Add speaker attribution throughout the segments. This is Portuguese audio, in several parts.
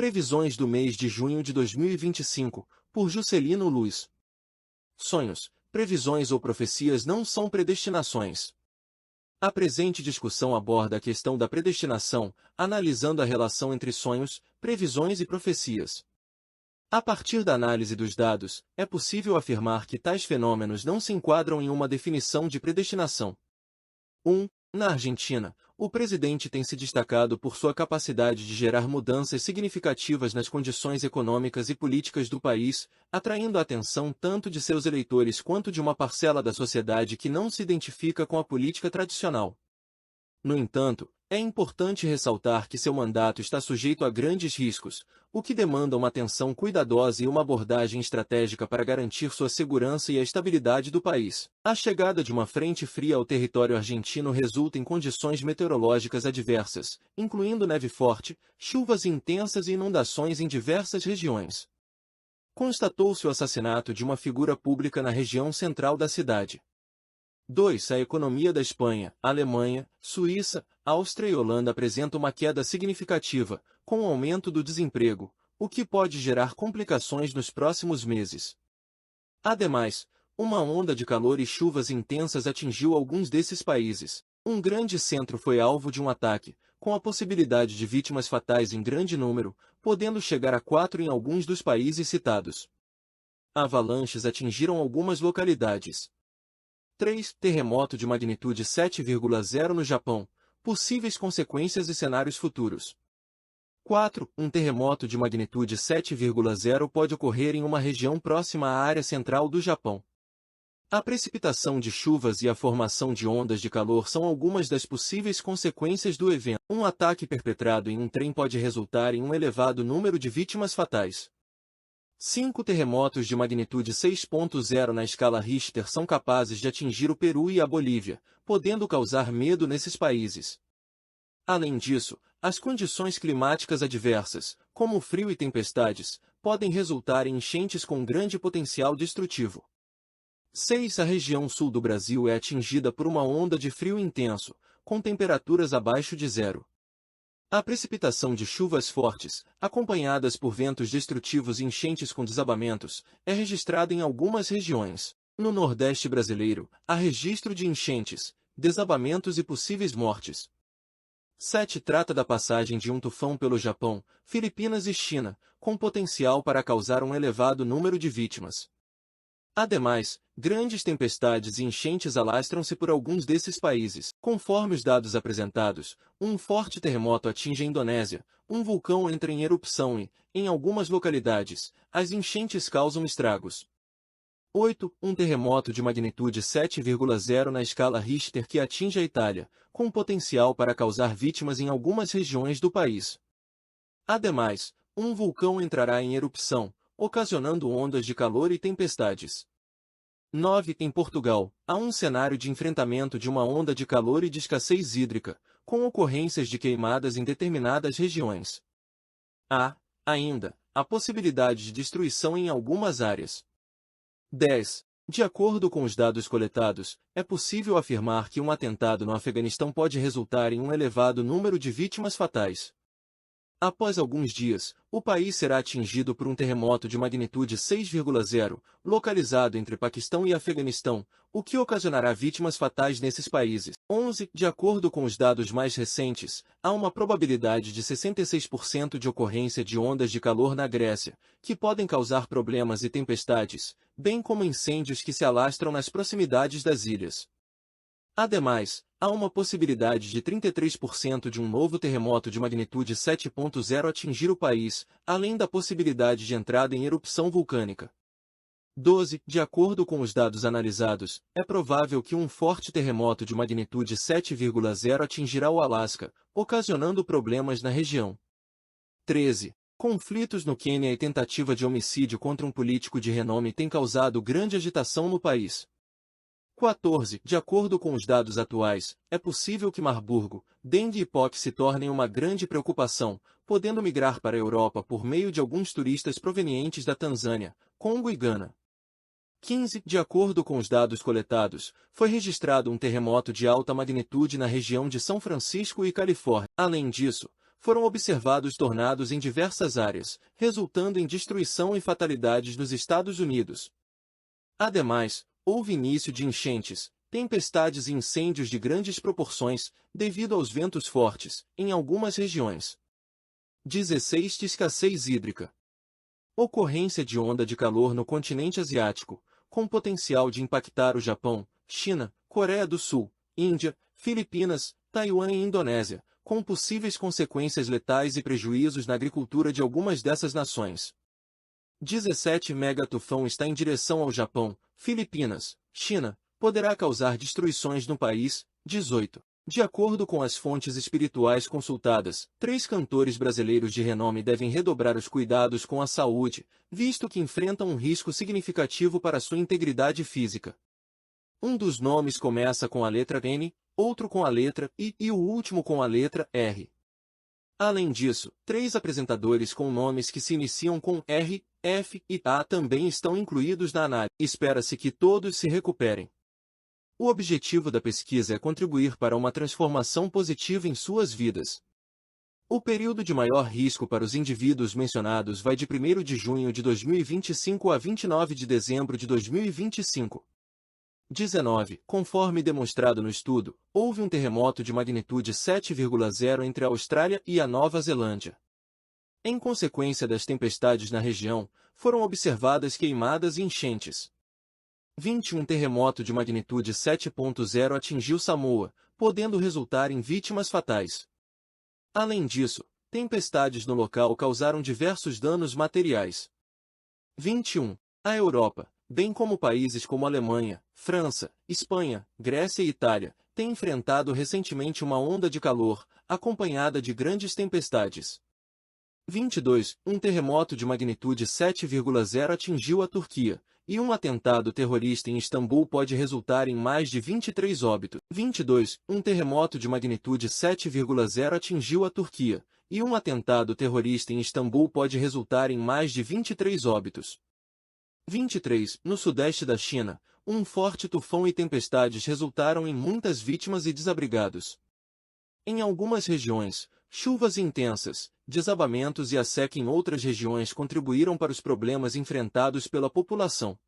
Speaker 1: Previsões do mês de junho de 2025, por Juscelino Luz. Sonhos, previsões ou profecias não são predestinações. A presente discussão aborda a questão da predestinação, analisando a relação entre sonhos, previsões e profecias. A partir da análise dos dados, é possível afirmar que tais fenômenos não se enquadram em uma definição de predestinação. 1. Na Argentina, o presidente tem se destacado por sua capacidade de gerar mudanças significativas nas condições econômicas e políticas do país, atraindo a atenção tanto de seus eleitores quanto de uma parcela da sociedade que não se identifica com a política tradicional. No entanto, é importante ressaltar que seu mandato está sujeito a grandes riscos, o que demanda uma atenção cuidadosa e uma abordagem estratégica para garantir sua segurança e a estabilidade do país. A chegada de uma frente fria ao território argentino resulta em condições meteorológicas adversas, incluindo neve forte, chuvas intensas e inundações em diversas regiões. Constatou-se o assassinato de uma figura pública na região central da cidade. 2. A economia da Espanha, Alemanha, Suíça, Áustria e Holanda apresenta uma queda significativa, com o aumento do desemprego, o que pode gerar complicações nos próximos meses. Ademais, uma onda de calor e chuvas intensas atingiu alguns desses países. Um grande centro foi alvo de um ataque, com a possibilidade de vítimas fatais em grande número, podendo chegar a 4 em alguns dos países citados. Avalanches atingiram algumas localidades. 3. Terremoto de magnitude 7,0 no Japão. Possíveis consequências e cenários futuros. 4. Um terremoto de magnitude 7,0 pode ocorrer em uma região próxima à área central do Japão. A precipitação de chuvas e a formação de ondas de calor são algumas das possíveis consequências do evento. Um ataque perpetrado em um trem pode resultar em um elevado número de vítimas fatais. 5 terremotos de magnitude 6,0 na escala Richter são capazes de atingir o Peru e a Bolívia, podendo causar medo nesses países. Além disso, as condições climáticas adversas, como frio e tempestades, podem resultar em enchentes com grande potencial destrutivo. 6. A região sul do Brasil é atingida por uma onda de frio intenso, com temperaturas abaixo de zero. A precipitação de chuvas fortes, acompanhadas por ventos destrutivos e enchentes com desabamentos, é registrada em algumas regiões. No Nordeste brasileiro, há registro de enchentes, desabamentos e possíveis mortes. 7. Trata da passagem de um tufão pelo Japão, Filipinas e China, com potencial para causar um elevado número de vítimas. Ademais, grandes tempestades e enchentes alastram-se por alguns desses países. Conforme os dados apresentados, um forte terremoto atinge a Indonésia, um vulcão entra em erupção e, em algumas localidades, as enchentes causam estragos. 8. Um terremoto de magnitude 7,0 na escala Richter que atinge a Itália, com potencial para causar vítimas em algumas regiões do país. Ademais, um vulcão entrará em erupção, ocasionando ondas de calor e tempestades. 9. Em Portugal, há um cenário de enfrentamento de uma onda de calor e de escassez hídrica, com ocorrências de queimadas em determinadas regiões. Há, ainda, a possibilidade de destruição em algumas áreas. 10. De acordo com os dados coletados, é possível afirmar que um atentado no Afeganistão pode resultar em um elevado número de vítimas fatais. Após alguns dias, o país será atingido por um terremoto de magnitude 6,0, localizado entre Paquistão e Afeganistão, o que ocasionará vítimas fatais nesses países. 11. De acordo com os dados mais recentes, há uma probabilidade de 66% de ocorrência de ondas de calor na Grécia, que podem causar problemas e tempestades, bem como incêndios que se alastram nas proximidades das ilhas. Ademais, há uma possibilidade de 33% de um novo terremoto de magnitude 7,0 atingir o país, além da possibilidade de entrada em erupção vulcânica. 12. De acordo com os dados analisados, é provável que um forte terremoto de magnitude 7,0 atingirá o Alasca, ocasionando problemas na região. 13. Conflitos no Quênia e tentativa de homicídio contra um político de renome têm causado grande agitação no país. 14. De acordo com os dados atuais, é possível que Marburgo, dengue e POC se tornem uma grande preocupação, podendo migrar para a Europa por meio de alguns turistas provenientes da Tanzânia, Congo e Gana. 15. De acordo com os dados coletados, foi registrado um terremoto de alta magnitude na região de São Francisco e Califórnia. Além disso, foram observados tornados em diversas áreas, resultando em destruição e fatalidades nos Estados Unidos. Ademais, houve início de enchentes, tempestades e incêndios de grandes proporções, devido aos ventos fortes, em algumas regiões. 16. Escassez hídrica. Ocorrência de onda de calor no continente asiático, com potencial de impactar o Japão, China, Coreia do Sul, Índia, Filipinas, Taiwan e Indonésia, com possíveis consequências letais e prejuízos na agricultura de algumas dessas nações. 17. Megatufão está em direção ao Japão, Filipinas, China, poderá causar destruições no país. 18. De acordo com as fontes espirituais consultadas, 3 cantores brasileiros de renome devem redobrar os cuidados com a saúde, visto que enfrentam um risco significativo para sua integridade física. Um dos nomes começa com a letra N, outro com a letra I e o último com a letra R. Além disso, 3 apresentadores com nomes que se iniciam com R, F e A também estão incluídos na análise. Espera-se que todos se recuperem. O objetivo da pesquisa é contribuir para uma transformação positiva em suas vidas. O período de maior risco para os indivíduos mencionados vai de 1º de junho de 2025 a 29 de dezembro de 2025. 19. Conforme demonstrado no estudo, houve um terremoto de magnitude 7,0 entre a Austrália e a Nova Zelândia. Em consequência das tempestades na região, foram observadas queimadas e enchentes. 21. Terremoto de magnitude 7,0 atingiu Samoa, podendo resultar em vítimas fatais. Além disso, tempestades no local causaram diversos danos materiais. 21. A Europa, bem como países como Alemanha, França, Espanha, Grécia e Itália, têm enfrentado recentemente uma onda de calor, acompanhada de grandes tempestades. 22. Um terremoto de magnitude 7,0 atingiu a Turquia, e um atentado terrorista em Istambul pode resultar em mais de 23 óbitos. 22. Um terremoto de magnitude 7,0 atingiu a Turquia, e um atentado terrorista em Istambul pode resultar em mais de 23 óbitos. 23. No sudeste da China, um forte tufão e tempestades resultaram em muitas vítimas e desabrigados. Em algumas regiões, chuvas intensas, desabamentos e a seca em outras regiões contribuíram para os problemas enfrentados pela população.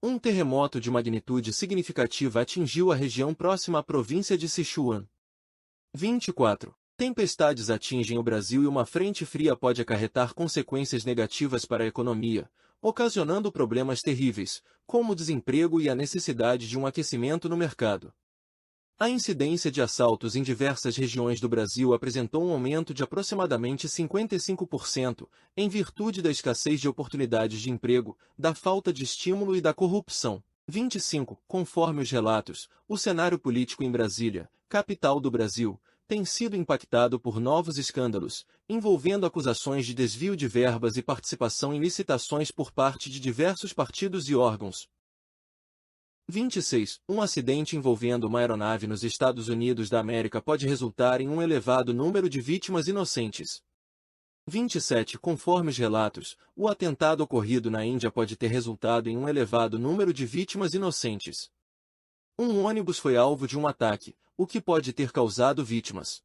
Speaker 1: Um terremoto de magnitude significativa atingiu a região próxima à província de Sichuan. 24. Tempestades atingem o Brasil e uma frente fria pode acarretar consequências negativas para a economia, ocasionando problemas terríveis, como o desemprego e a necessidade de um aquecimento no mercado. A incidência de assaltos em diversas regiões do Brasil apresentou um aumento de aproximadamente 55%, em virtude da escassez de oportunidades de emprego, da falta de estímulo e da corrupção. 25. Conforme os relatos, o cenário político em Brasília, capital do Brasil, tem sido impactado por novos escândalos, envolvendo acusações de desvio de verbas e participação em licitações por parte de diversos partidos e órgãos. 26. Um acidente envolvendo uma aeronave nos Estados Unidos da América pode resultar em um elevado número de vítimas inocentes. 27. Conforme os relatos, o atentado ocorrido na Índia pode ter resultado em um elevado número de vítimas inocentes. Um ônibus foi alvo de um ataque, o que pode ter causado vítimas.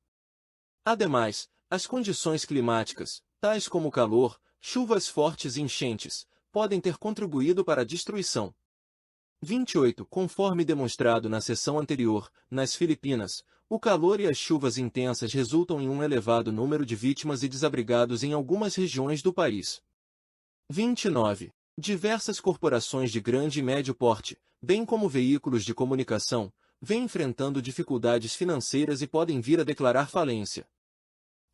Speaker 1: Ademais, as condições climáticas, tais como calor, chuvas fortes e enchentes, podem ter contribuído para a destruição. 28. Conforme demonstrado na seção anterior, nas Filipinas, o calor e as chuvas intensas resultam em um elevado número de vítimas e desabrigados em algumas regiões do país. 29. Diversas corporações de grande e médio porte, bem como veículos de comunicação, vêm enfrentando dificuldades financeiras e podem vir a declarar falência.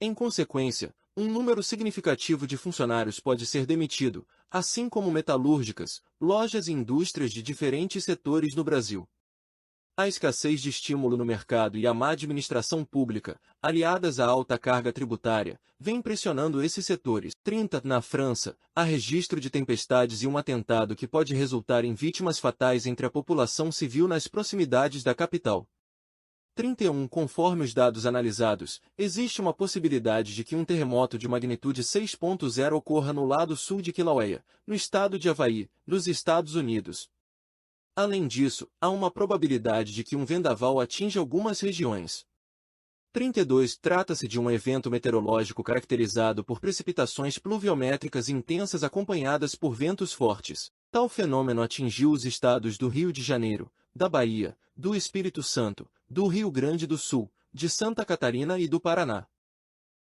Speaker 1: Em consequência, um número significativo de funcionários pode ser demitido, assim como metalúrgicas, lojas e indústrias de diferentes setores no Brasil. A escassez de estímulo no mercado e a má administração pública, aliadas à alta carga tributária, vem pressionando esses setores. 30. Na França, há registro de tempestades e um atentado que pode resultar em vítimas fatais entre a população civil nas proximidades da capital. 31. Conforme os dados analisados, existe uma possibilidade de que um terremoto de magnitude 6,0 ocorra no lado sul de Kilauea, no estado de Havaí, nos Estados Unidos. Além disso, há uma probabilidade de que um vendaval atinja algumas regiões. 32. Trata-se de um evento meteorológico caracterizado por precipitações pluviométricas intensas acompanhadas por ventos fortes. Tal fenômeno atingiu os estados do Rio de Janeiro, da Bahia, do Espírito Santo, do Rio Grande do Sul, de Santa Catarina e do Paraná.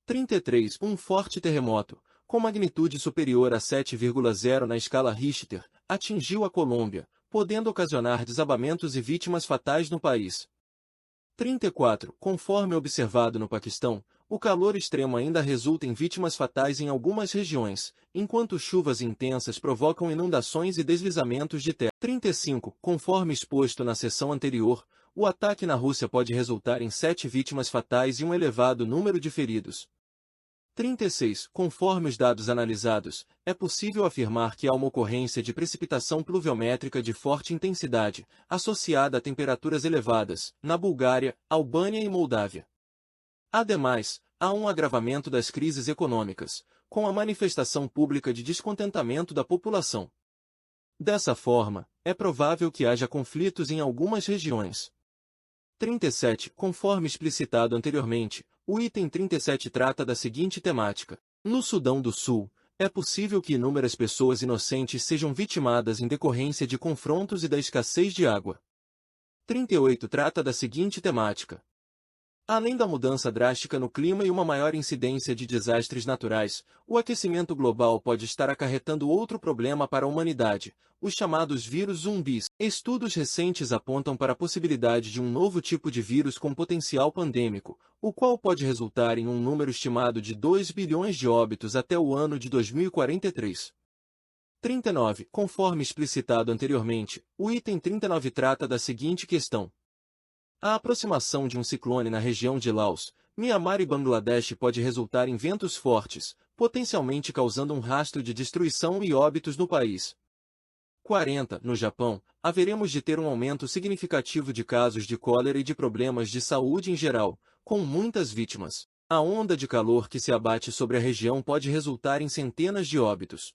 Speaker 1: 33. Um forte terremoto, com magnitude superior a 7,0 na escala Richter, atingiu a Colômbia, podendo ocasionar desabamentos e vítimas fatais no país. 34. Conforme observado no Paquistão, o calor extremo ainda resulta em vítimas fatais em algumas regiões, enquanto chuvas intensas provocam inundações e deslizamentos de terra. 35. Conforme exposto na seção anterior, o ataque na Rússia pode resultar em 7 vítimas fatais e um elevado número de feridos. 36. Conforme os dados analisados, é possível afirmar que há uma ocorrência de precipitação pluviométrica de forte intensidade, associada a temperaturas elevadas, na Bulgária, Albânia e Moldávia. Ademais, há um agravamento das crises econômicas, com a manifestação pública de descontentamento da população. Dessa forma, é provável que haja conflitos em algumas regiões. 37. Conforme explicitado anteriormente, o item 37 trata da seguinte temática. No Sudão do Sul, é possível que inúmeras pessoas inocentes sejam vitimadas em decorrência de confrontos e da escassez de água. 38 trata da seguinte temática. Além da mudança drástica no clima e uma maior incidência de desastres naturais, o aquecimento global pode estar acarretando outro problema para a humanidade, os chamados vírus zumbis. Estudos recentes apontam para a possibilidade de um novo tipo de vírus com potencial pandêmico, o qual pode resultar em um número estimado de 2 bilhões de óbitos até o ano de 2043. 39. Conforme explicitado anteriormente, o item 39 trata da seguinte questão. A aproximação de um ciclone na região de Laos, Mianmar e Bangladesh pode resultar em ventos fortes, potencialmente causando um rastro de destruição e óbitos no país. 40. No Japão, haveremos de ter um aumento significativo de casos de cólera e de problemas de saúde em geral, com muitas vítimas. A onda de calor que se abate sobre a região pode resultar em centenas de óbitos.